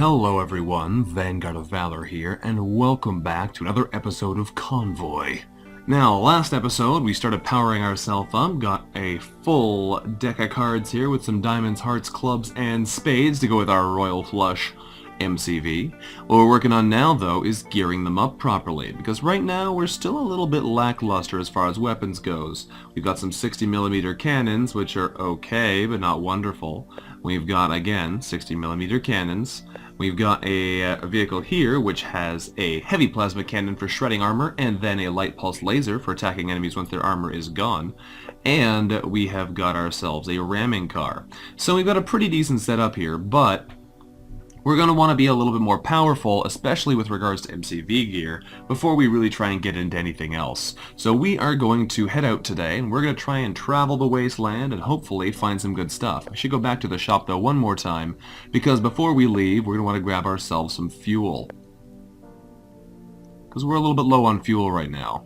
Hello everyone, VanguardOfValor here, and welcome back to another episode of Convoy. Now, last episode we started powering ourselves up, got a full deck of cards here with some diamonds, hearts, clubs, and spades to go with our Royal Flush MCV. What we're working on now, though, is gearing them up properly, because right now we're still a little bit lackluster as far as weapons goes. We've got some 60mm cannons, which are okay, but not wonderful. We've got, again, 60mm cannons. We've got a vehicle here which has a heavy plasma cannon for shredding armor and then a light pulse laser for attacking enemies once their armor is gone. And we have got ourselves a ramming car. So we've got a pretty decent setup here, but we're going to want to be a little bit more powerful, especially with regards to MCV gear, before we really try and get into anything else. So we are going to head out today, and we're going to try and travel the wasteland and hopefully find some good stuff. I should go back to the shop though one more time, because before we leave, we're going to want to grab ourselves some fuel. Because we're a little bit low on fuel right now.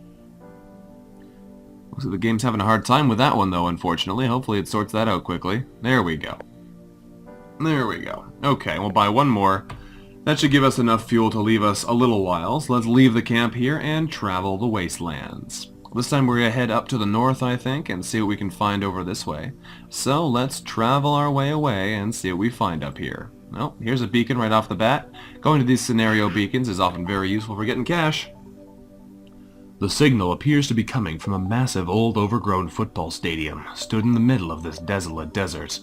Looks like the game's having a hard time with that one though, unfortunately. Hopefully it sorts that out quickly. There we go. There we go. Okay, we'll buy one more. That should give us enough fuel to leave us a little while, so let's leave the camp here and travel the wastelands. This time we're going to head up to the north, I think, and see what we can find over this way. So let's travel our way away and see what we find up here. Well, here's a beacon right off the bat. Going to these scenario beacons is often very useful for getting cash. The signal appears to be coming from a massive old overgrown football stadium, stood in the middle of this desolate desert.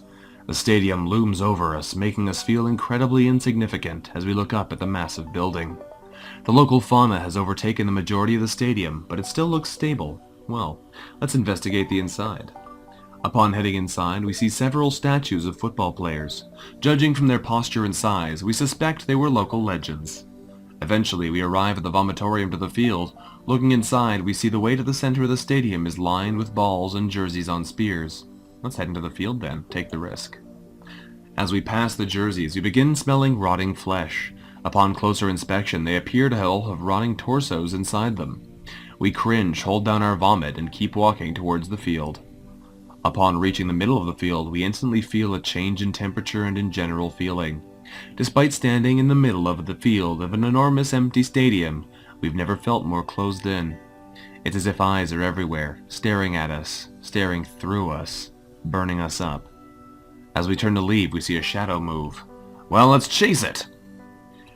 The stadium looms over us, making us feel incredibly insignificant as we look up at the massive building. The local fauna has overtaken the majority of the stadium, but it still looks stable. Well, let's investigate the inside. Upon heading inside, we see several statues of football players. Judging from their posture and size, we suspect they were local legends. Eventually, we arrive at the vomitorium to the field. Looking inside, we see the way to the center of the stadium is lined with balls and jerseys on spears. Let's head into the field then, take the risk. As we pass the jerseys, we begin smelling rotting flesh. Upon closer inspection, they appear to all have rotting torsos inside them. We cringe, hold down our vomit, and keep walking towards the field. Upon reaching the middle of the field, we instantly feel a change in temperature and in general feeling. Despite standing in the middle of the field of an enormous empty stadium, we've never felt more closed in. It's as if eyes are everywhere, staring at us, staring through us, burning us up. As we turn to leave, we see a shadow move. Well, let's chase it!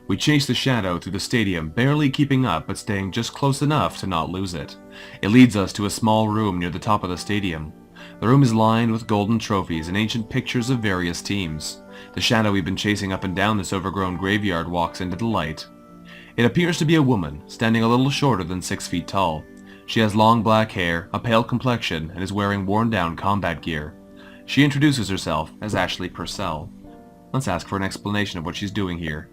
We chase the shadow through the stadium, barely keeping up but staying just close enough to not lose it. It leads us to a small room near the top of the stadium. The room is lined with golden trophies and ancient pictures of various teams. The shadow we've been chasing up and down this overgrown graveyard walks into the light. It appears to be a woman, standing a little shorter than 6 feet tall. She has long black hair, a pale complexion, and is wearing worn-down combat gear. She introduces herself as Ashley Purcell. Let's ask for an explanation of what she's doing here.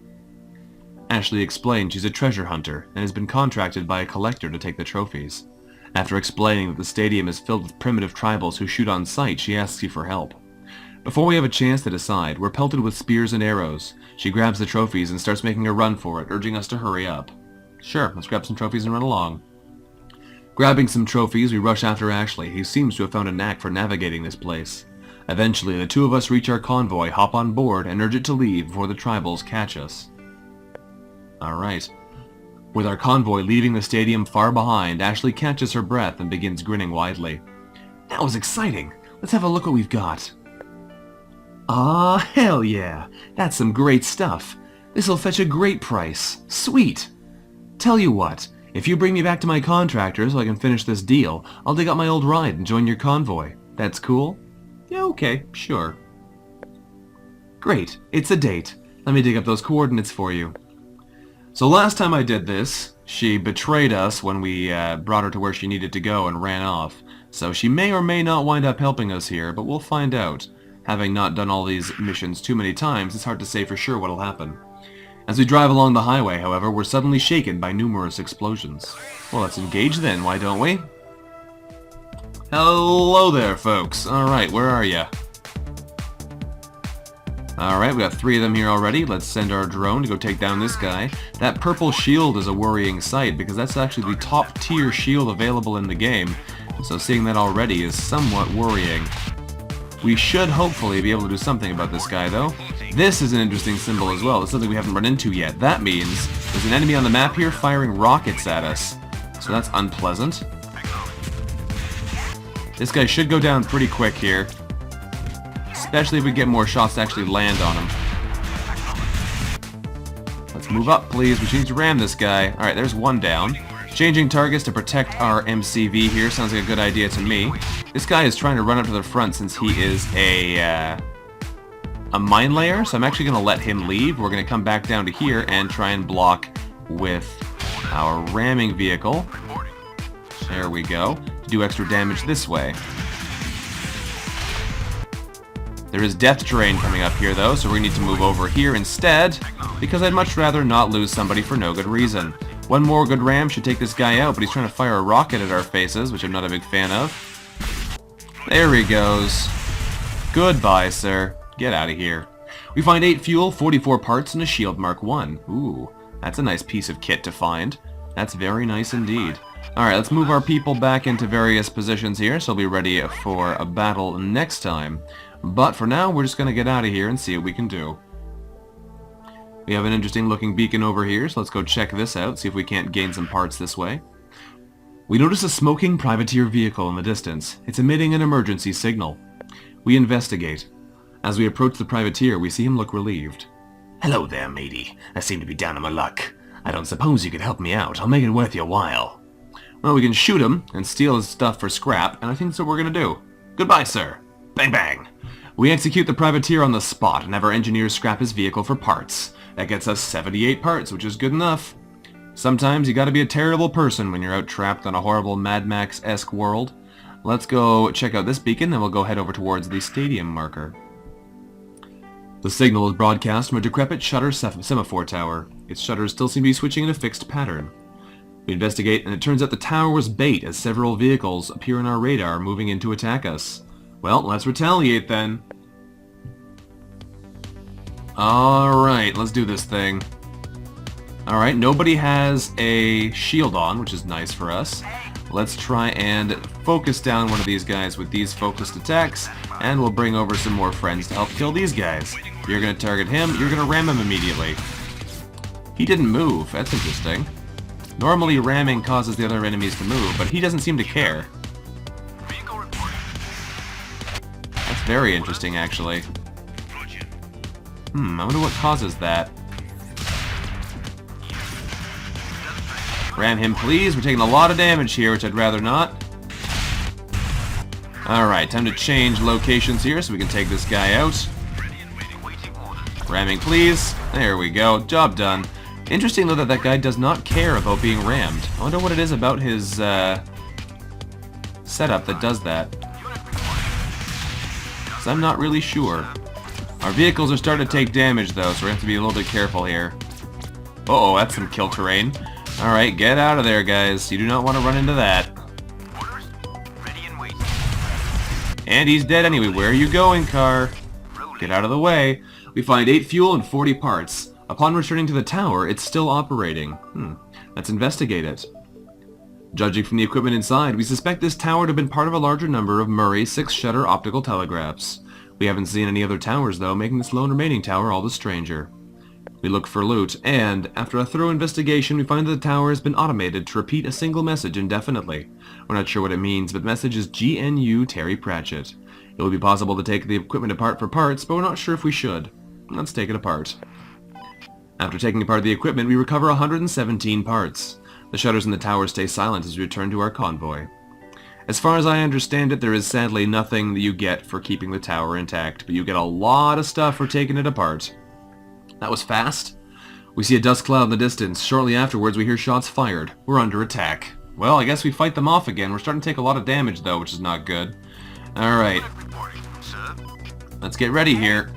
Ashley explains she's a treasure hunter and has been contracted by a collector to take the trophies. After explaining that the stadium is filled with primitive tribals who shoot on sight, she asks you for help. Before we have a chance to decide, we're pelted with spears and arrows. She grabs the trophies and starts making a run for it, urging us to hurry up. Sure, let's grab some trophies and run along. Grabbing some trophies, we rush after Ashley, who seems to have found a knack for navigating this place. Eventually, the two of us reach our convoy, hop on board, and urge it to leave before the tribals catch us. Alright. With our convoy leaving the stadium far behind, Ashley catches her breath and begins grinning widely. That was exciting! Let's have a look what we've got. Ah, hell yeah! That's some great stuff! This'll fetch a great price. Sweet! Tell you what, if you bring me back to my contractor so I can finish this deal, I'll dig up my old ride and join your convoy. That's cool? Yeah, okay, sure. Great, it's a date. Let me dig up those coordinates for you. So last time I did this, she betrayed us when we brought her to where she needed to go and ran off. So she may or may not wind up helping us here, but we'll find out. Having not done all these missions too many times, it's hard to say for sure what'll happen. As we drive along the highway, however, we're suddenly shaken by numerous explosions. Well, let's engage then, why don't we? Hello there, folks. Alright, where are ya? Alright, we got 3 of them here already. Let's send our drone to go take down this guy. That purple shield is a worrying sight, because that's actually the top tier shield available in the game. So seeing that already is somewhat worrying. We should hopefully be able to do something about this guy, though. This is an interesting symbol as well. It's something we haven't run into yet. That means there's an enemy on the map here firing rockets at us. So that's unpleasant. This guy should go down pretty quick here. Especially if we get more shots to actually land on him. Let's move up, please. We need to ram this guy. Alright, there's one down. Changing targets to protect our MCV here sounds like a good idea to me. This guy is trying to run up to the front since he is a mine layer, so I'm actually going to let him leave. We're going to come back down to here and try and block with our ramming vehicle. There we go. To do extra damage this way. There is death terrain coming up here though, so we need to move over here instead, because I'd much rather not lose somebody for no good reason. One more good ram should take this guy out, but he's trying to fire a rocket at our faces, which I'm not a big fan of. There he goes. Goodbye, sir. Get out of here. We find 8 fuel, 44 parts, and a shield Mark 1. Ooh, that's a nice piece of kit to find. That's very nice indeed. Alright, let's move our people back into various positions here, so we'll be ready for a battle next time. But for now, we're just going to get out of here and see what we can do. We have an interesting looking beacon over here, so let's go check this out, see if we can't gain some parts this way. We notice a smoking privateer vehicle in the distance. It's emitting an emergency signal. We investigate. As we approach the privateer, we see him look relieved. Hello there, matey. I seem to be down on my luck. I don't suppose you could help me out. I'll make it worth your while. Well, we can shoot him and steal his stuff for scrap, and I think that's what we're going to do. Goodbye, sir. Bang bang. We execute the privateer on the spot and have our engineers scrap his vehicle for parts. That gets us 78 parts, which is good enough. Sometimes you gotta be a terrible person when you're out trapped on a horrible Mad Max-esque world. Let's go check out this beacon, then we'll go head over towards the stadium marker. The signal is broadcast from a decrepit shutter semaphore tower. Its shutters still seem to be switching in a fixed pattern. We investigate, and it turns out the tower was bait as several vehicles appear on our radar moving in to attack us. Well, let's retaliate then. Alright, let's do this thing. Alright, nobody has a shield on, which is nice for us. Let's try and focus down one of these guys with these focused attacks, and we'll bring over some more friends to help kill these guys. You're going to target him, you're going to ram him immediately. He didn't move, that's interesting. Normally ramming causes the other enemies to move, but he doesn't seem to care. That's very interesting, actually. I wonder what causes that. Ram him, please. We're taking a lot of damage here, which I'd rather not. Alright, time to change locations here so we can take this guy out. Ramming, please. There we go. Job done. Interesting, though, that guy does not care about being rammed. I wonder what it is about his setup that does that. Because I'm not really sure. Our vehicles are starting to take damage, though, so we have to be a little bit careful here. Uh-oh, that's some kill terrain. Alright, get out of there, guys. You do not want to run into that. And he's dead anyway. Where are you going, car? Get out of the way. We find 8 fuel and 40 parts. Upon returning to the tower, it's still operating. Let's investigate it. Judging from the equipment inside, we suspect this tower to have been part of a larger number of Murray 6-shutter optical telegraphs. We haven't seen any other towers, though, making this lone remaining tower all the stranger. We look for loot, and, after a thorough investigation, we find that the tower has been automated to repeat a single message indefinitely. We're not sure what it means, but the message is GNU Terry Pratchett. It will be possible to take the equipment apart for parts, but we're not sure if we should. Let's take it apart. After taking apart the equipment, we recover 117 parts. The shutters in the tower stay silent as we return to our convoy. As far as I understand it, there is sadly nothing that you get for keeping the tower intact, but you get a lot of stuff for taking it apart. That was fast. We see a dust cloud in the distance. Shortly afterwards, we hear shots fired. We're under attack. Well, I guess we fight them off again. We're starting to take a lot of damage, though, which is not good. Alright. Let's get ready here.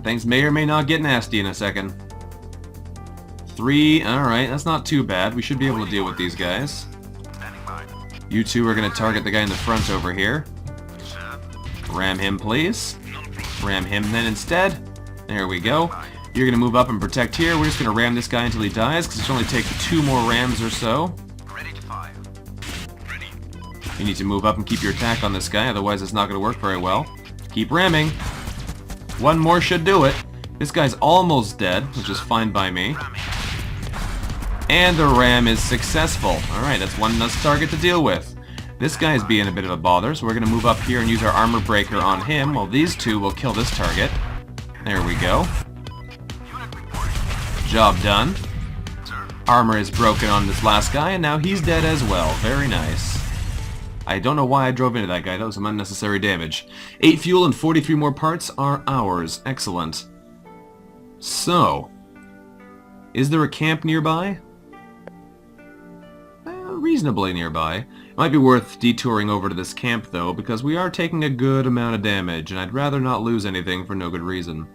Things may or may not get nasty in a second. 3, alright, that's not too bad. We should be able to deal with these guys. You two are going to target the guy in the front over here. Ram him, please. Ram him then instead. There we go. You're going to move up and protect here. We're just going to ram this guy until he dies, because it should only take 2 more rams or so. You need to move up and keep your attack on this guy, otherwise it's not going to work very well. Keep ramming. One more should do it. This guy's almost dead, which is fine by me. And the ram is successful. Alright, that's one less target to deal with. This guy's being a bit of a bother, so we're going to move up here and use our armor breaker on him, while these two will kill this target. There we go. Job done. Armor is broken on this last guy, and now he's dead as well. Very nice. I don't know why I drove into that guy. That was some unnecessary damage. 8 fuel and 43 more parts are ours. Excellent. So, is there a camp nearby? Reasonably nearby. It might be worth detouring over to this camp, though, because we are taking a good amount of damage, and I'd rather not lose anything for no good reason.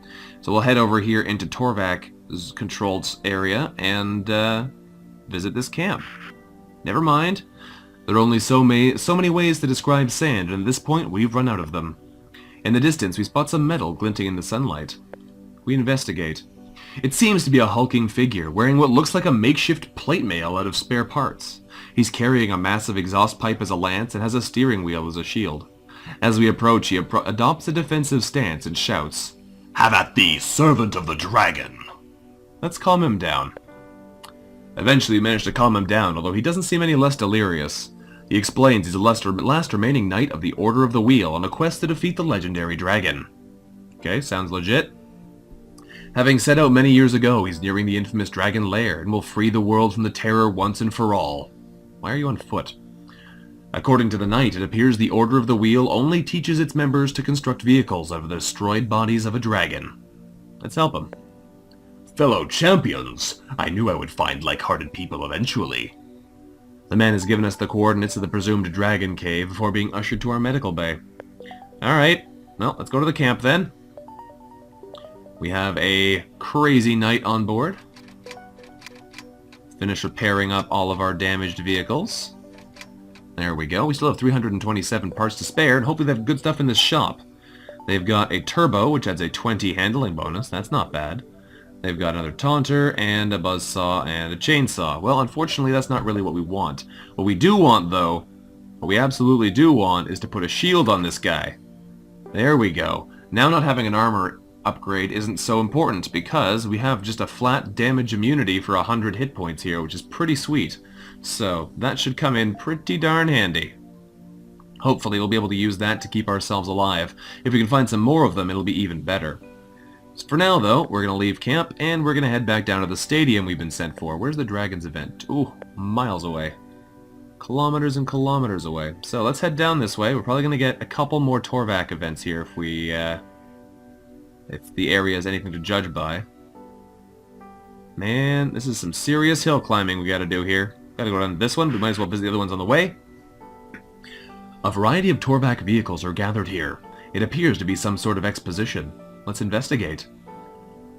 So we'll head over here into T.O.R.V.A.K's controlled area and visit this camp. Never mind. There are only so many ways to describe sand, and at this point we've run out of them. In the distance, we spot some metal glinting in the sunlight. We investigate. It seems to be a hulking figure, wearing what looks like a makeshift plate mail out of spare parts. He's carrying a massive exhaust pipe as a lance and has a steering wheel as a shield. As we approach, he adopts a defensive stance and shouts, "Have at thee, servant of the dragon!" Let's calm him down. Eventually we manage to calm him down, although he doesn't seem any less delirious. He explains he's the last remaining knight of the Order of the Wheel on a quest to defeat the legendary dragon. Okay, sounds legit. Having set out many years ago, he's nearing the infamous dragon Lair and will free the world from the terror once and for all. Why are you on foot? According to the knight, it appears the Order of the Wheel only teaches its members to construct vehicles out of the destroyed bodies of a dragon. Let's help him. Fellow champions, I knew I would find like-hearted people eventually. The man has given us the coordinates of the presumed dragon cave before being ushered to our medical bay. Alright, well, let's go to the camp then. We have a crazy knight on board. Finish repairing up all of our damaged vehicles. There we go. We still have 327 parts to spare, and hopefully they have good stuff in this shop. They've got a turbo, which adds a 20 handling bonus. That's not bad. They've got another taunter, and a buzzsaw, and a chainsaw. Well, unfortunately, that's not really what we want. What we do want, though, what we absolutely do want, is to put a shield on this guy. There we go. Now not having an armor upgrade isn't so important, because we have just a flat damage immunity for 100 hit points here, which is pretty sweet. So, that should come in pretty darn handy. Hopefully we'll be able to use that to keep ourselves alive. If we can find some more of them, it'll be even better. So for now, though, we're going to leave camp, and we're going to head back down to the stadium we've been sent for. Where's the Dragons event? Ooh, miles away. Kilometers and kilometers away. So let's head down this way. We're probably going to get a couple more T.O.R.V.A.K events here if the area is anything to judge by. Man, this is some serious hill climbing we got to do here. Got to go down this one, but we might as well visit the other ones on the way. A variety of T.O.R.V.A.K vehicles are gathered here. It appears to be some sort of exposition. Let's investigate.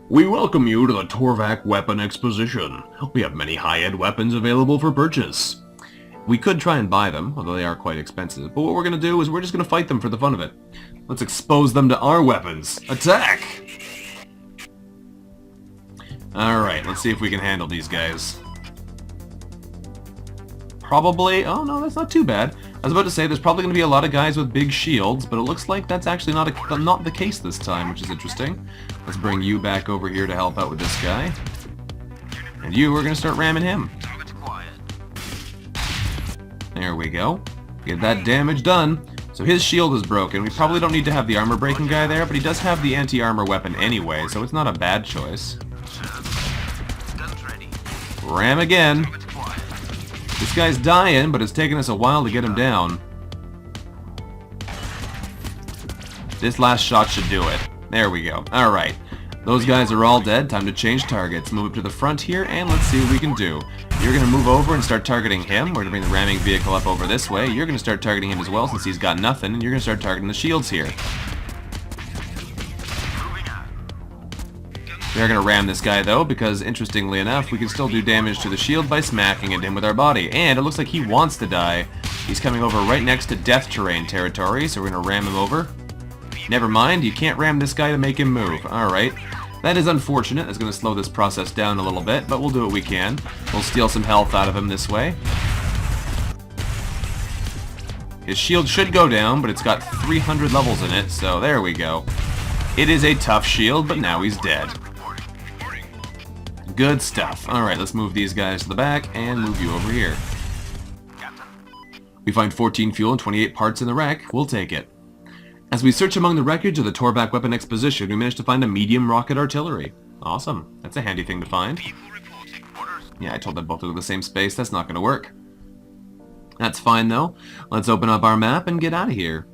We welcome you to the T.O.R.V.A.K Weapon Exposition. We have many high-end weapons available for purchase. We could try and buy them, although they are quite expensive. But what we're going to do is we're just going to fight them for the fun of it. Let's expose them to our weapons. Attack! Alright, let's see if we can handle these guys. Probably... oh no, that's not too bad. I was about to say there's probably going to be a lot of guys with big shields, but it looks like that's actually not the case this time, which is interesting. Let's bring you back over here to help out with this guy. And you, we're going to start ramming him. There we go. Get that damage done. So his shield is broken. We probably don't need to have the armor breaking guy there, but he does have the anti-armor weapon anyway, so it's not a bad choice. Ram again. This guy's dying, but it's taken us a while to get him down. This last shot should do it. There we go. Alright. Those guys are all dead. Time to change targets. Move up to the front here, and let's see what we can do. You're going to move over and start targeting him. We're going to bring the ramming vehicle up over this way. You're going to start targeting him as well, since he's got nothing, and you're going to start targeting the shields here. We're going to ram this guy, though, because, interestingly enough, we can still do damage to the shield by smacking at him with our body. And it looks like he wants to die. He's coming over right next to death terrain territory, so we're going to ram him over. Never mind, you can't ram this guy to make him move. Alright. That is unfortunate. It's going to slow this process down a little bit, but we'll do what we can. We'll steal some health out of him this way. His shield should go down, but it's got 300 levels in it, so there we go. It is a tough shield, but now he's dead. Good stuff. Alright, let's move these guys to the back and move you over here. We find 14 fuel and 28 parts in the wreck. We'll take it. As we search among the wreckage of the T.O.R.V.A.K weapon exposition, we managed to find a medium rocket artillery. Awesome. That's a handy thing to find. Yeah, I told them both to go to the same space. That's not going to work. That's fine, though. Let's open up our map and get out of here.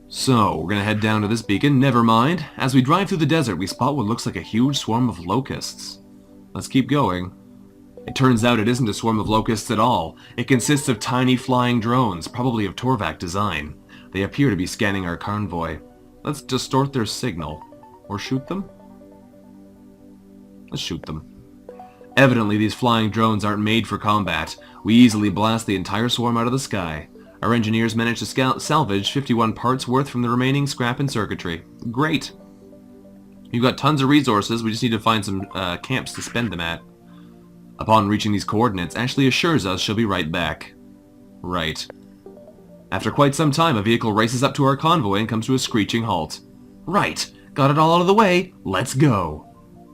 So, we're going to head down to this beacon. Never mind. As we drive through the desert, we spot what looks like a huge swarm of locusts. Let's keep going. It turns out it isn't a swarm of locusts at all. It consists of tiny flying drones, probably of T.O.R.V.A.K design. They appear to be scanning our convoy. Let's distort their signal. Or shoot them? Let's shoot them. Evidently, these flying drones aren't made for combat. We easily blast the entire swarm out of the sky. Our engineers managed to salvage 51 parts worth from the remaining scrap and circuitry. Great! You've got tons of resources, we just need to find some camps to spend them at. Upon reaching these coordinates, Ashley assures us she'll be right back. Right. After quite some time, a vehicle races up to our convoy and comes to a screeching halt. Right! Got it all out of the way, let's go!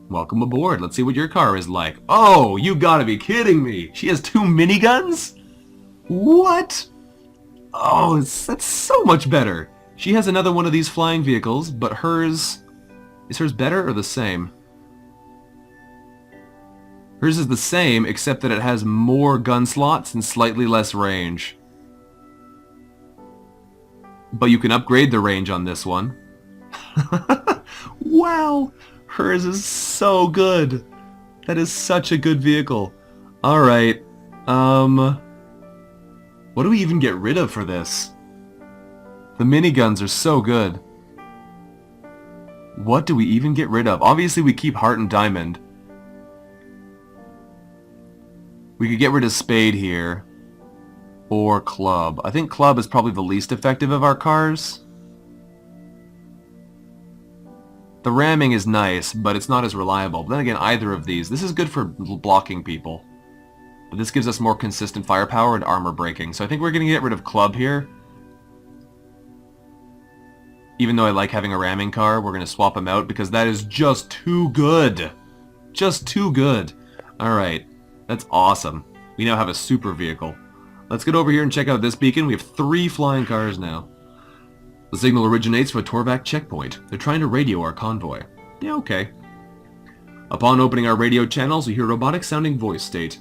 Welcome aboard, let's see what your car is like. Oh, you gotta be kidding me! She has 2 miniguns? What? Oh, that's so much better! She has another one of these flying vehicles, but hers... Is hers better or the same? Hers is the same, except that it has more gun slots and slightly less range. But you can upgrade the range on this one. Wow! Hers is so good! That is such a good vehicle. Alright, what do we even get rid of for this? The miniguns are so good. What do we even get rid of? Obviously we keep Heart and Diamond. We could get rid of Spade here. Or Club. I think Club is probably the least effective of our cars. The ramming is nice, but it's not as reliable. But then again, either of these. This is good for blocking people. But this gives us more consistent firepower and armor breaking. So I think we're going to get rid of Club here. Even though I like having a ramming car, we're going to swap him out because that is just too good. Just too good. Alright. That's awesome. We now have a super vehicle. Let's get over here and check out this beacon. We have 3 flying cars now. The signal originates from a T.O.R.V.A.K checkpoint. They're trying to radio our convoy. Yeah, okay. Upon opening our radio channels, we hear a robotic-sounding voice state,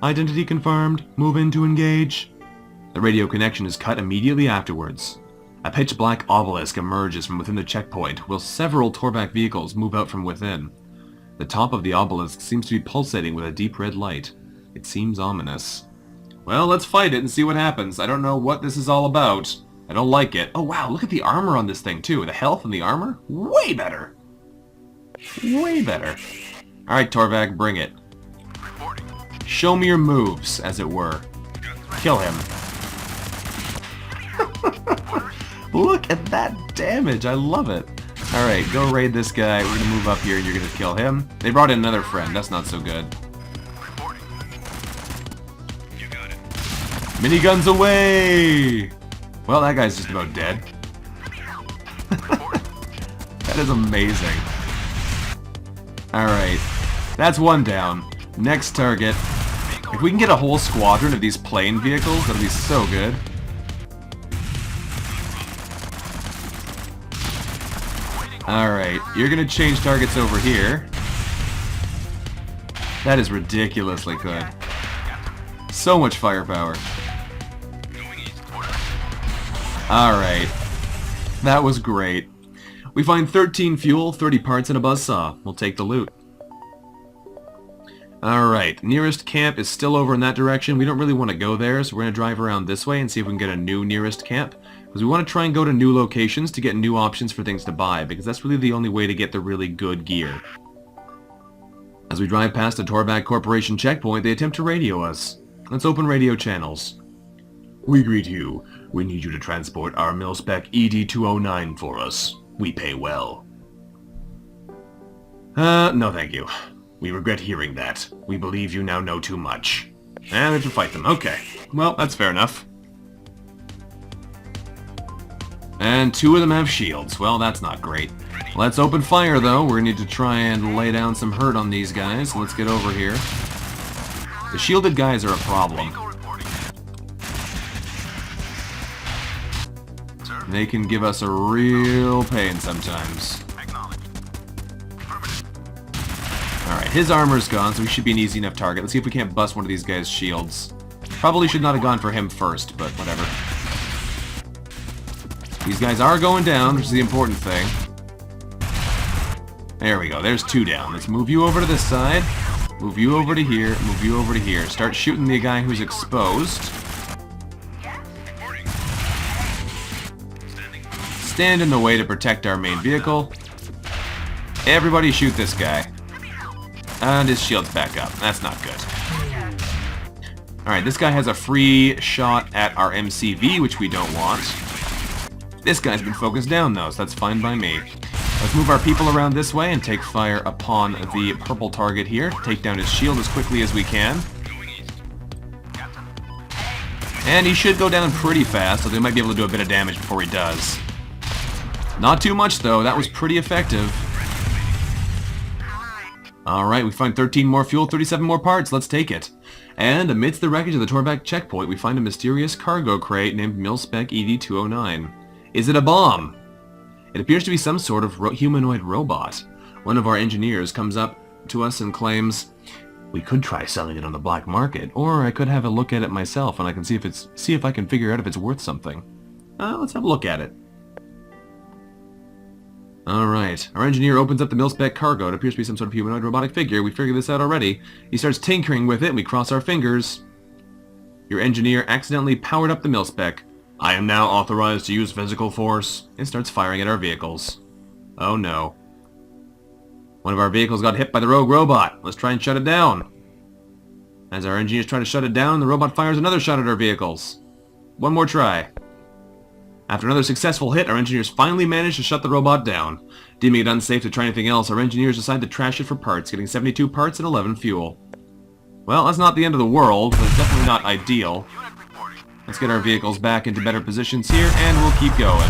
"Identity confirmed. Move in to engage." The radio connection is cut immediately afterwards. A pitch-black obelisk emerges from within the checkpoint, while several T.O.R.V.A.K vehicles move out from within. The top of the obelisk seems to be pulsating with a deep red light. It seems ominous. Well, let's fight it and see what happens. I don't know what this is all about. I don't like it. Oh wow, look at the armor on this thing too. The health and the armor? Way better. Way better. Alright, T.O.R.V.A.K, bring it. Show me your moves, as it were. Kill him. Look at that damage. I love it. Alright, go raid this guy. We're gonna move up here and you're gonna kill him. They brought in another friend. That's not so good. Miniguns away! Well, that guy's just about dead. That is amazing. Alright. That's one down. Next target. If we can get a whole squadron of these plane vehicles, that'll be so good. Alright, you're gonna change targets over here. That is ridiculously good. So much firepower. Alright. That was great. We find 13 fuel, 30 parts, and a buzzsaw. We'll take the loot. Alright, nearest camp is still over in that direction. We don't really want to go there, so we're going to drive around this way and see if we can get a new nearest camp. Because we want to try and go to new locations to get new options for things to buy, because that's really the only way to get the really good gear. As we drive past a T.O.R.V.A.K Corporation checkpoint, they attempt to radio us. Let's open radio channels. We greet you. We need you to transport our mil-spec ED-209 for us. We pay well. No thank you. We regret hearing that. We believe you now know too much. And we have to fight them. Okay. Well, that's fair enough. And 2 of them have shields. Well, that's not great. Let's open fire, though. We're going to need to try and lay down some hurt on these guys. Let's get over here. The shielded guys are a problem. They can give us a real pain sometimes. Alright, his armor's gone, so he should be an easy enough target. Let's see if we can't bust one of these guys' shields. Probably should not have gone for him first, but whatever. These guys are going down, which is the important thing. There we go, there's 2 down. Let's move you over to this side. Move you over to here, move you over to here. Start shooting the guy who's exposed. Stand in the way to protect our main vehicle. Everybody shoot this guy. And his shield's back up. That's not good. Alright, this guy has a free shot at our MCV, which we don't want. This guy's been focused down, though, so that's fine by me. Let's move our people around this way and take fire upon the purple target here. Take down his shield as quickly as we can. And he should go down pretty fast, so they might be able to do a bit of damage before he does. Not too much, though. That was pretty effective. Alright, we find 13 more fuel, 37 more parts. Let's take it. And amidst the wreckage of the T.O.R.V.A.K checkpoint, we find a mysterious cargo crate named Mil-Spec ED-209. Is it a bomb? It appears to be some sort of humanoid robot. One of our engineers comes up to us and claims, "We could try selling it on the black market, or I could have a look at it myself and I can see if I can figure out if it's worth something." Let's have a look at it. Alright, our engineer opens up the Mil-Spec cargo. It appears to be some sort of humanoid robotic figure. We figured this out already. He starts tinkering with it and we cross our fingers. Your engineer accidentally powered up the Mil-Spec. "I am now authorized to use physical force." It starts firing at our vehicles. Oh no. One of our vehicles got hit by the rogue robot. Let's try and shut it down. As our engineers try to shut it down, the robot fires another shot at our vehicles. One more try. After another successful hit, our engineers finally managed to shut the robot down. Deeming it unsafe to try anything else, our engineers decide to trash it for parts, getting 72 parts and 11 fuel. Well, that's not the end of the world, but it's definitely not ideal. Let's get our vehicles back into better positions here, and we'll keep going.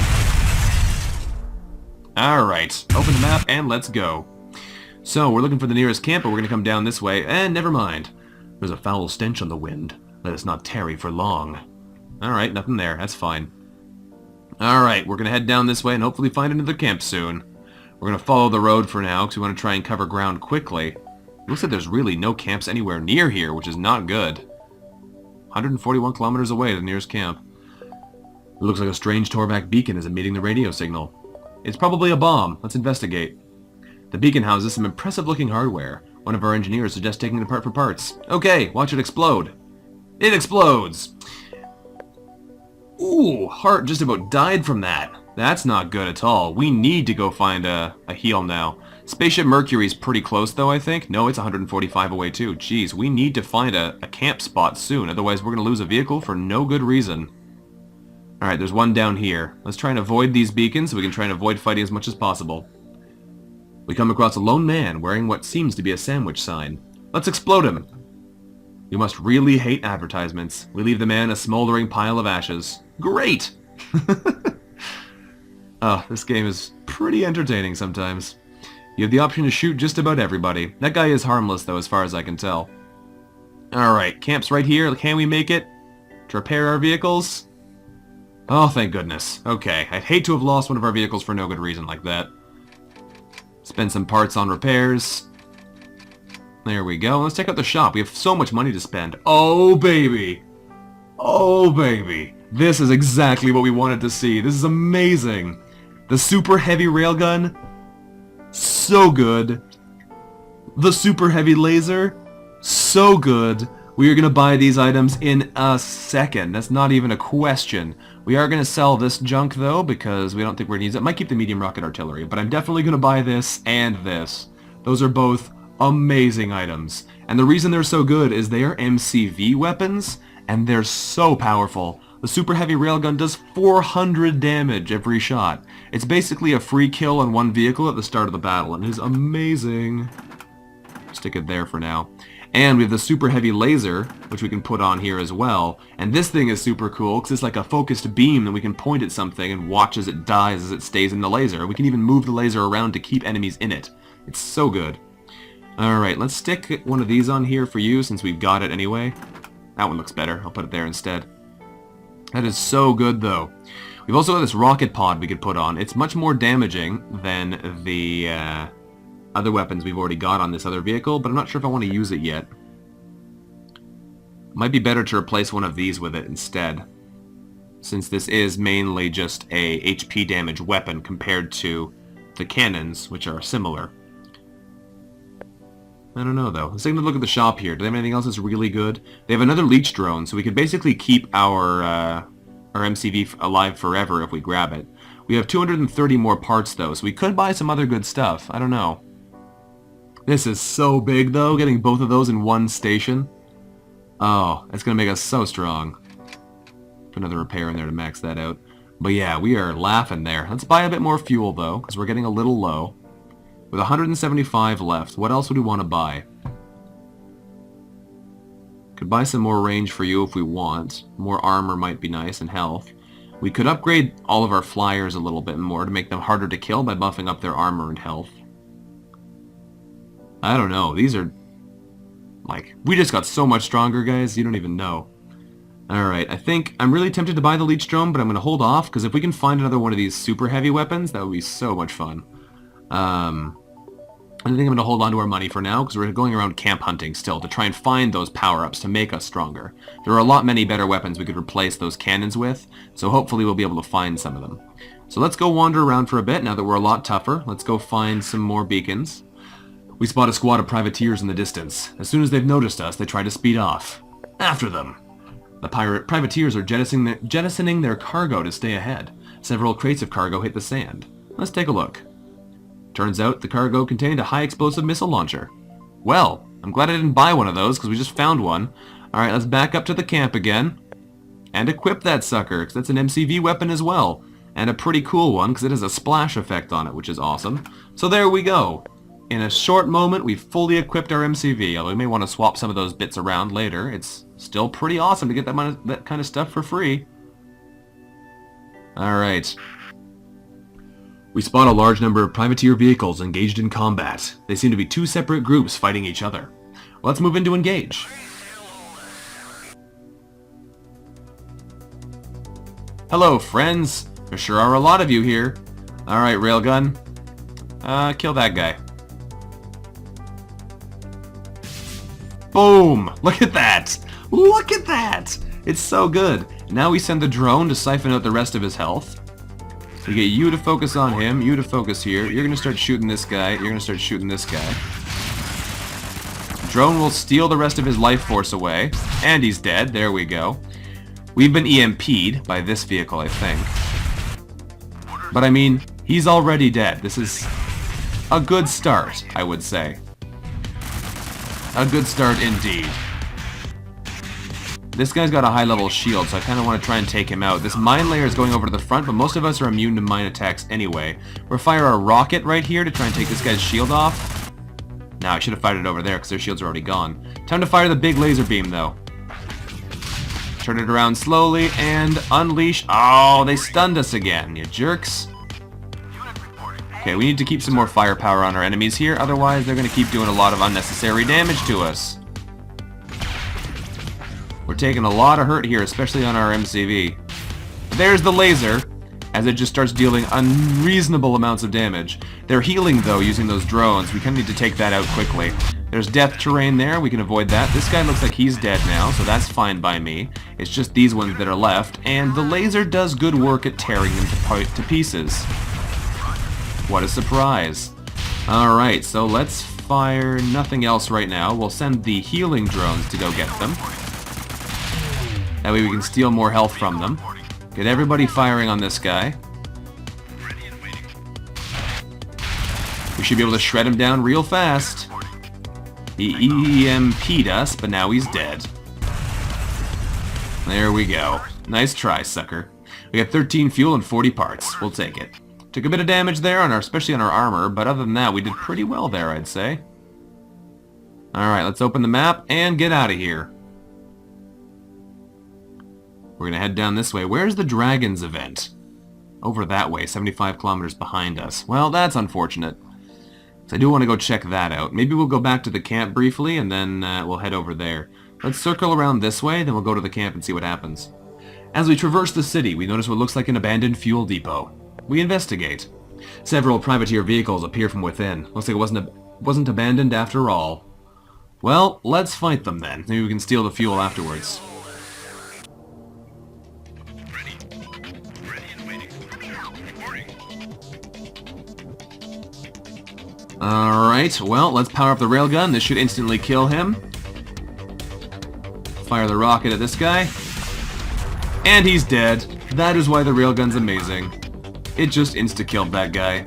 Alright, open the map, and let's go. So, we're looking for the nearest camp, but we're going to come down this way, and never mind. There's a foul stench on the wind. Let us not tarry for long. Alright, nothing there, that's fine. Alright, we're going to head down this way and hopefully find another camp soon. We're going to follow the road for now, because we want to try and cover ground quickly. It looks like there's really no camps anywhere near here, which is not good. 141 kilometers away to the nearest camp. It looks like a strange T.O.R.V.A.K beacon is emitting the radio signal. It's probably a bomb. Let's investigate. The beacon houses some impressive-looking hardware. One of our engineers suggests taking it apart for parts. Okay, watch it explode. It explodes! Ooh, heart just about died from that. That's not good at all. We need to go find a heal now. Spaceship Mercury's pretty close though, I think. No, it's 145 away too. Jeez, we need to find a camp spot soon, otherwise we're going to lose a vehicle for no good reason. Alright, there's one down here. Let's try and avoid these beacons so we can try and avoid fighting as much as possible. We come across a lone man wearing what seems to be a sandwich sign. Let's explode him. You must really hate advertisements. We leave the man a smoldering pile of ashes. Great! Oh, this game is pretty entertaining sometimes. You have the option to shoot just about everybody. That guy is harmless, though, as far as I can tell. Alright, camp's right here. Can we make it to repair our vehicles? Oh, thank goodness. Okay, I'd hate to have lost one of our vehicles for no good reason like that. Spend some parts on repairs. There we go. Let's check out the shop. We have so much money to spend. Oh, baby! Oh, baby! This is exactly what we wanted to see. This is amazing. The super heavy railgun. So good. The super heavy laser. So good. We are going to buy these items in a second. That's not even a question. We are going to sell this junk, though, because we don't think we're going to use it. Might keep the medium rocket artillery, but I'm definitely going to buy this and this. Those are both amazing items. And the reason they're so good is they are MCV weapons, and they're so powerful. The super heavy railgun does 400 damage every shot. It's basically a free kill on one vehicle at the start of the battle, and it is amazing. Stick it there for now. And we have the super heavy laser, which we can put on here as well. And this thing is super cool because it's like a focused beam that we can point at something and watch as it dies as it stays in the laser. We can even move the laser around to keep enemies in it. It's so good. Alright, let's stick one of these on here for you since we've got it anyway. That one looks better. I'll put it there instead. That is so good though. We've also got this rocket pod we could put on. It's much more damaging than the other weapons we've already got on this other vehicle, but I'm not sure if I want to use it yet. Might be better to replace one of these with it instead, since this is mainly just a HP damage weapon compared to the cannons, which are similar. I don't know though. Let's take a look at the shop here. Do they have anything else that's really good? They have another leech drone, so we could basically keep our MCV alive forever if we grab it. We have 230 more parts though, so we could buy some other good stuff. I don't know. This is so big though, getting both of those in one station. Oh, it's going to make us so strong. Put another repair in there to max that out. But yeah, we are laughing there. Let's buy a bit more fuel though, because we're getting a little low. With 175 left, what else would we want to buy? Could buy some more range for you if we want. More armor might be nice, and health. We could upgrade all of our flyers a little bit more to make them harder to kill by buffing up their armor and health. I don't know. These are... like, we just got so much stronger, guys. You don't even know. Alright, I think I'm really tempted to buy the leech drone, but I'm going to hold off, because if we can find another one of these super heavy weapons, that would be so much fun. I think I'm going to hold on to our money for now, because we're going around camp hunting still to try and find those power-ups to make us stronger. There are a lot many better weapons we could replace those cannons with, so hopefully we'll be able to find some of them. So let's go wander around for a bit now that we're a lot tougher. Let's go find some more beacons. We spot a squad of privateers in the distance. As soon as they've noticed us, they try to speed off. After them! The privateers are jettisoning their cargo to stay ahead. Several crates of cargo hit the sand. Let's take a look. Turns out the cargo contained a high-explosive missile launcher. Well, I'm glad I didn't buy one of those, because we just found one. Alright, let's back up to the camp again. And equip that sucker, because that's an MCV weapon as well. And a pretty cool one, because it has a splash effect on it, which is awesome. So there we go. In a short moment, we've fully equipped our MCV, although we may want to swap some of those bits around later. It's still pretty awesome to get that kind of stuff for free. Alright. We spot a large number of privateer vehicles engaged in combat. They seem to be two separate groups fighting each other. Let's move in to engage. Hello, friends. There sure are a lot of you here. Alright, railgun. Kill that guy. Boom! Look at that! Look at that! It's so good. Now we send the drone to siphon out the rest of his health. We get you to focus on him, you to focus here. You're going to start shooting this guy. You're going to start shooting this guy. Drone will steal the rest of his life force away. And he's dead. There we go. We've been EMP'd by this vehicle, I think. But I mean, he's already dead. This is a good start, I would say. A good start indeed. This guy's got a high-level shield, so I kind of want to try and take him out. This mine layer is going over to the front, but most of us are immune to mine attacks anyway. We'll fire a rocket right here to try and take this guy's shield off. No, I should have fired it over there because their shields are already gone. Time to fire the big laser beam, though. Turn it around slowly and unleash. Oh, they stunned us again, you jerks. Okay, we need to keep some more firepower on our enemies here, otherwise they're going to keep doing a lot of unnecessary damage to us. We're taking a lot of hurt here, especially on our MCV. There's the laser, as it just starts dealing unreasonable amounts of damage. They're healing, though, using those drones. We kind of need to take that out quickly. There's death terrain there. We can avoid that. This guy looks like he's dead now, so that's fine by me. It's just these ones that are left, and the laser does good work at tearing them to pieces. What a surprise. Alright, so let's fire nothing else right now. We'll send the healing drones to go get them. That way we can steal more health from them. Get everybody firing on this guy. We should be able to shred him down real fast. He EMP'd us, but now he's dead. There we go. Nice try, sucker. We got 13 fuel and 40 parts. We'll take it. Took a bit of damage there, especially on our armor, but other than that, we did pretty well there, I'd say. Alright, let's open the map and get out of here. We're gonna head down this way. Where's the Dragons event? Over that way, 75 kilometers behind us. Well, that's unfortunate. So I do want to go check that out. Maybe we'll go back to the camp briefly, and then we'll head over there. Let's circle around this way, then we'll go to the camp and see what happens. As we traverse the city, we notice what looks like an abandoned fuel depot. We investigate. Several privateer vehicles appear from within. Looks like it wasn't abandoned after all. Well, let's fight them then. Maybe we can steal the fuel afterwards. Alright, well, let's power up the railgun. This should instantly kill him. Fire the rocket at this guy. And he's dead. That is why the railgun's amazing. It just insta-killed that guy.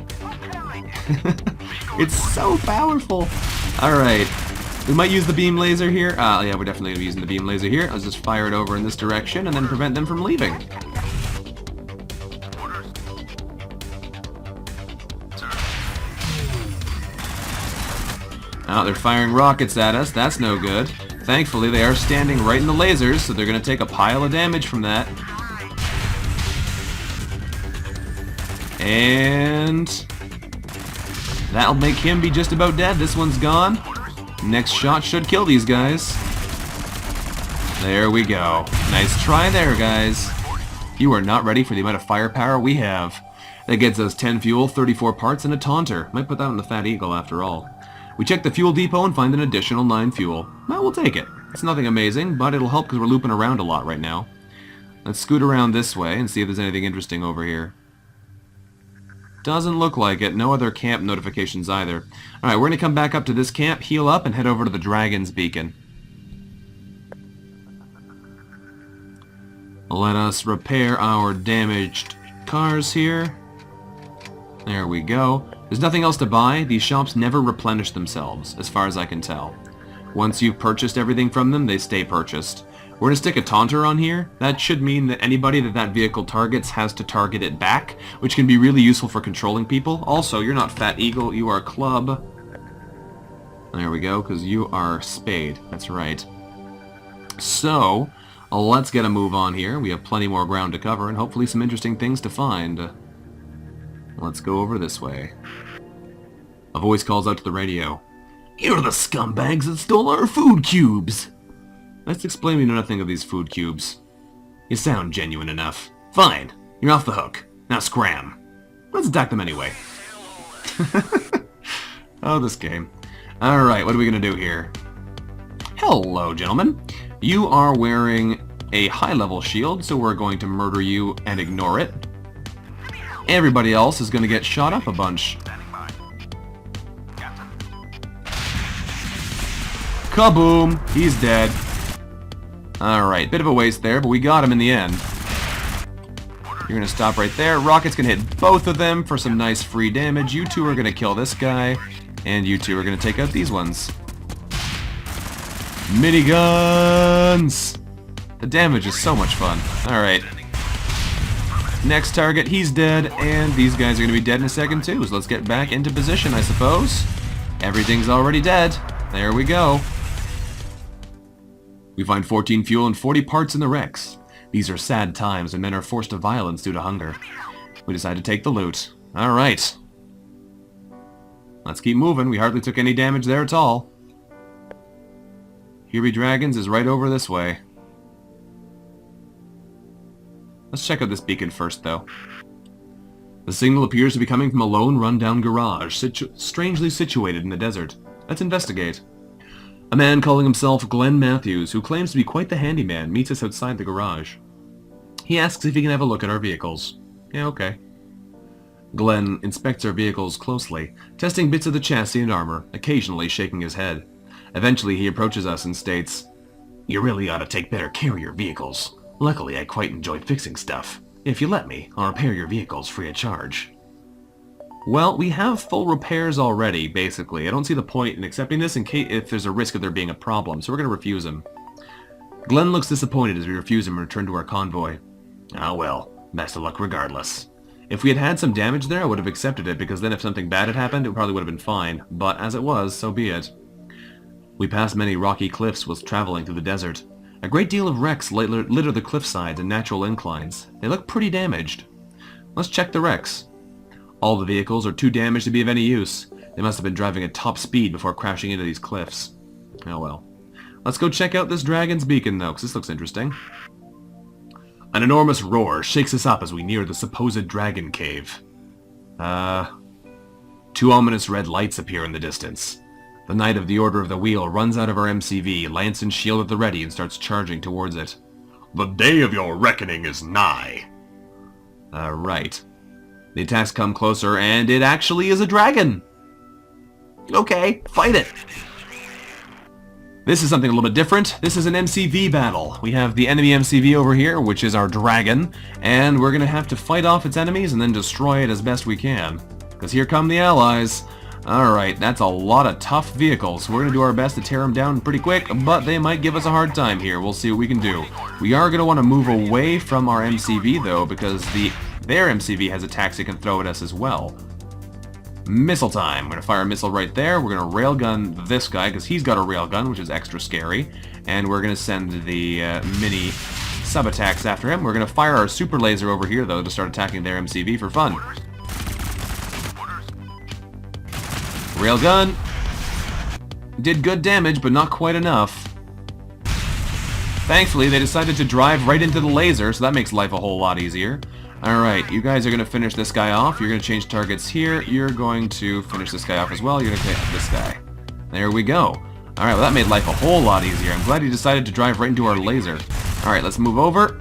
It's so powerful. Alright. We might use the beam laser here. Yeah, we're definitely going to be using the beam laser here. Let's just fire it over in this direction and then prevent them from leaving. Oh, they're firing rockets at us. That's no good. Thankfully, they are standing right in the lasers, so they're going to take a pile of damage from that. And that'll make him be just about dead. This one's gone. Next shot should kill these guys. There we go. Nice try there, guys. You are not ready for the amount of firepower we have. That gets us 10 fuel, 34 parts, and a taunter. Might put that on the Fat Eagle after all. We check the fuel depot and find an additional 9 fuel. Well, we'll take it. It's nothing amazing, but it'll help because we're looping around a lot right now. Let's scoot around this way and see if there's anything interesting over here. Doesn't look like it. No other camp notifications either. Alright, we're going to come back up to this camp, heal up, and head over to the Dragon's Beacon. Let us repair our damaged cars here. There we go. There's nothing else to buy. These shops never replenish themselves, as far as I can tell. Once you've purchased everything from them, they stay purchased. We're going to stick a taunter on here. That should mean that anybody that vehicle targets has to target it back, which can be really useful for controlling people. Also, you're not Fat Eagle, you are Club. There we go, because you are Spade. That's right. So, let's get a move on here. We have plenty more ground to cover, and hopefully some interesting things to find. Let's go over this way. A voice calls out to the radio. "You're the scumbags that stole our food cubes!" Let's explain we know nothing of these food cubes. You sound genuine enough. Fine, you're off the hook. Now scram. Let's attack them anyway. Oh, this game. Alright, what are we gonna do here? Hello, gentlemen. You are wearing a high-level shield, so we're going to murder you and ignore it. Everybody else is going to get shot up a bunch. Kaboom! He's dead. Alright, bit of a waste there, but we got him in the end. You're going to stop right there. Rocket's going to hit both of them for some nice free damage. You two are going to kill this guy, and you two are going to take out these ones. Miniguns! The damage is so much fun. Alright. Next target, he's dead, and these guys are going to be dead in a second too, so let's get back into position, I suppose. Everything's already dead. There we go. We find 14 fuel and 40 parts in the wrecks. These are sad times, and men are forced to violence due to hunger. We decide to take the loot. Alright. Let's keep moving. We hardly took any damage there at all. Here Be Dragons is right over this way. Let's check out this beacon first, though. The signal appears to be coming from a lone, run-down garage, strangely situated in the desert. Let's investigate. A man calling himself Glenn Matthews, who claims to be quite the handyman, meets us outside the garage. He asks if he can have a look at our vehicles. Yeah, okay. Glenn inspects our vehicles closely, testing bits of the chassis and armor, occasionally shaking his head. Eventually, he approaches us and states, "You really ought to take better care of your vehicles. Luckily, I quite enjoy fixing stuff. If you let me, I'll repair your vehicles free of charge." Well, we have full repairs already, basically. I don't see the point in accepting this in case if there's a risk of there being a problem, so we're going to refuse him. Glenn looks disappointed as we refuse him and return to our convoy. Ah well, best of luck regardless. If we had had some damage there, I would have accepted it, because then if something bad had happened, it probably would have been fine. But as it was, so be it. We pass many rocky cliffs whilst traveling through the desert. A great deal of wrecks litter the cliffsides and natural inclines. They look pretty damaged. Let's check the wrecks. All the vehicles are too damaged to be of any use. They must have been driving at top speed before crashing into these cliffs. Oh well. Let's go check out this dragon's beacon though, because this looks interesting. An enormous roar shakes us up as we near the supposed dragon cave. Two ominous red lights appear in the distance. The Knight of the Order of the Wheel runs out of our MCV, lance and shield at the ready, and starts charging towards it. The day of your reckoning is nigh. Right. The attacks come closer, and it actually is a dragon! Okay, fight it! This is something a little bit different. This is an MCV battle. We have the enemy MCV over here, which is our dragon, and we're gonna have to fight off its enemies and then destroy it as best we can. Because here come the allies. Alright, that's a lot of tough vehicles. We're going to do our best to tear them down pretty quick, but they might give us a hard time here. We'll see what we can do. We are going to want to move away from our MCV, though, because their MCV has attacks it can throw at us as well. Missile time. We're going to fire a missile right there. We're going to railgun this guy, because he's got a railgun, which is extra scary. And we're going to send the mini sub-attacks after him. We're going to fire our super laser over here, though, to start attacking their MCV for fun. Railgun did good damage, but not quite enough. Thankfully, they decided to drive right into the laser, so that makes life a whole lot easier. Alright, you guys are going to finish this guy off. You're going to change targets here. You're going to finish this guy off as well. You're going to take this guy. There we go. Alright, well that made life a whole lot easier. I'm glad you decided to drive right into our laser. Alright, let's move over.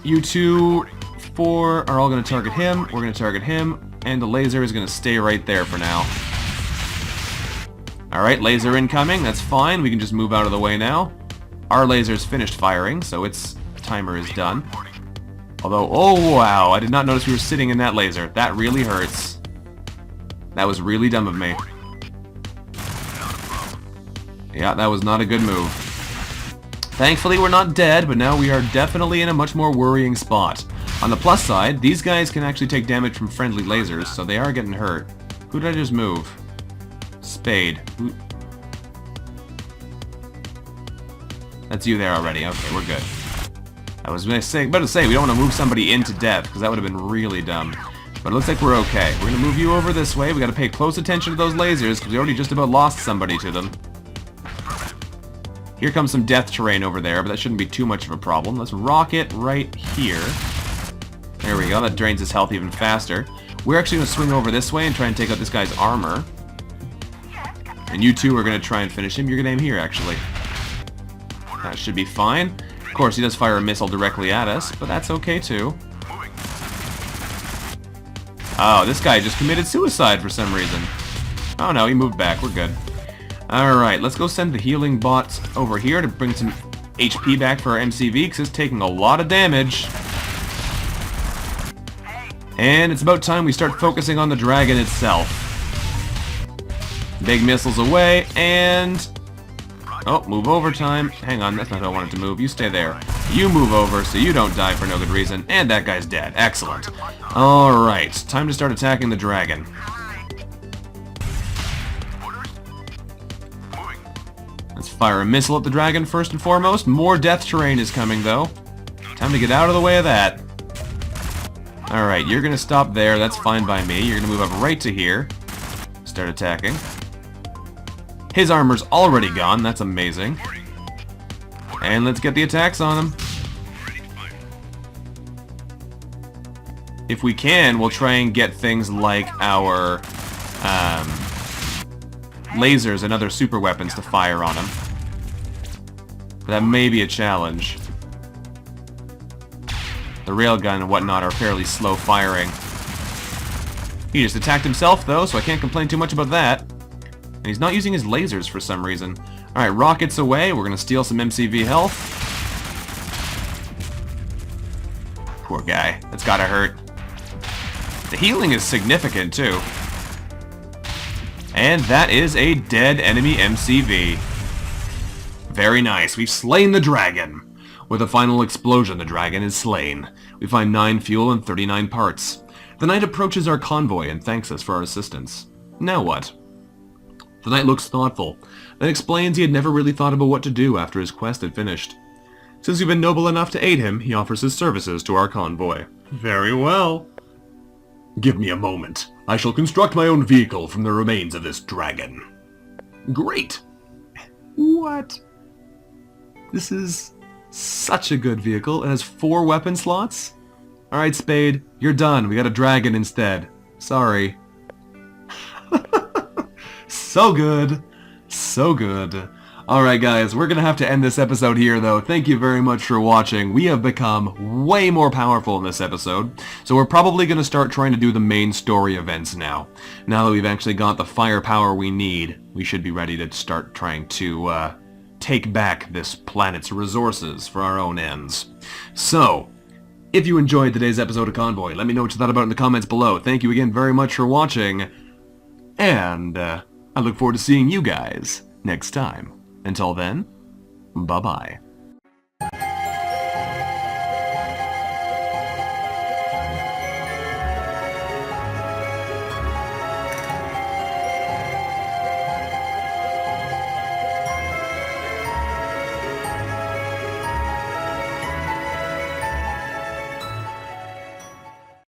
You 2, 4 are all going to target him. We're going to target him. And the laser is going to stay right there for now. Alright, laser incoming, that's fine. We can just move out of the way now. Our laser's finished firing, so its timer is done. Although, oh wow, I did not notice we were sitting in that laser. That really hurts. That was really dumb of me. Yeah, that was not a good move. Thankfully, we're not dead, but now we are definitely in a much more worrying spot. On the plus side, these guys can actually take damage from friendly lasers, so they are getting hurt. Who did I just move? Spade. That's you there already. Okay, we're good. I was about to say, we don't want to move somebody into death, because that would have been really dumb. But it looks like we're okay. We're going to move you over this way. We got to pay close attention to those lasers, because we already just about lost somebody to them. Here comes some death terrain over there, but that shouldn't be too much of a problem. Let's rock it right here. There we go. That drains his health even faster. We're actually going to swing over this way and try and take out this guy's armor. And you two are going to try and finish him. You're going to aim here, actually. That should be fine. Of course, he does fire a missile directly at us, but that's okay, too. Oh, this guy just committed suicide for some reason. Oh, no, he moved back. We're good. Alright, let's go send the healing bots over here to bring some HP back for our MCV, because it's taking a lot of damage. And it's about time we start focusing on the dragon itself. Big missiles away, and... oh, move over time. Hang on, that's not how I wanted to move. You stay there. You move over so you don't die for no good reason. And that guy's dead. Excellent. Alright, time to start attacking the dragon. Let's fire a missile at the dragon first and foremost. More death terrain is coming, though. Time to get out of the way of that. Alright, you're going to stop there. That's fine by me. You're going to move up right to here. Start attacking. His armor's already gone. That's amazing. And let's get the attacks on him. If we can, we'll try and get things like our lasers and other super weapons to fire on him. But that may be a challenge. The railgun and whatnot are fairly slow firing. He just attacked himself, though, so I can't complain too much about that. And he's not using his lasers for some reason. Alright, rockets away. We're going to steal some MCV health. Poor guy. That's gotta hurt. The healing is significant, too. And that is a dead enemy MCV. Very nice. We've slain the dragon. With a final explosion, the dragon is slain. We find 9 fuel and 39 parts. The knight approaches our convoy and thanks us for our assistance. Now what? The knight looks thoughtful, then explains he had never really thought about what to do after his quest had finished. Since you've been noble enough to aid him, he offers his services to our convoy. Very well. Give me a moment. I shall construct my own vehicle from the remains of this dragon. Great! What? This is such a good vehicle. It has 4 weapon slots? Alright, Spade, you're done. We got a dragon instead. Sorry. So good. So good. Alright guys, we're gonna have to end this episode here though. Thank you very much for watching. We have become way more powerful in this episode, so we're probably gonna start trying to do the main story events now. Now that we've actually got the firepower we need, we should be ready to start trying to take back this planet's resources for our own ends. So, if you enjoyed today's episode of Convoy, let me know what you thought about it in the comments below. Thank you again very much for watching, and I look forward to seeing you guys next time. Until then, bye-bye.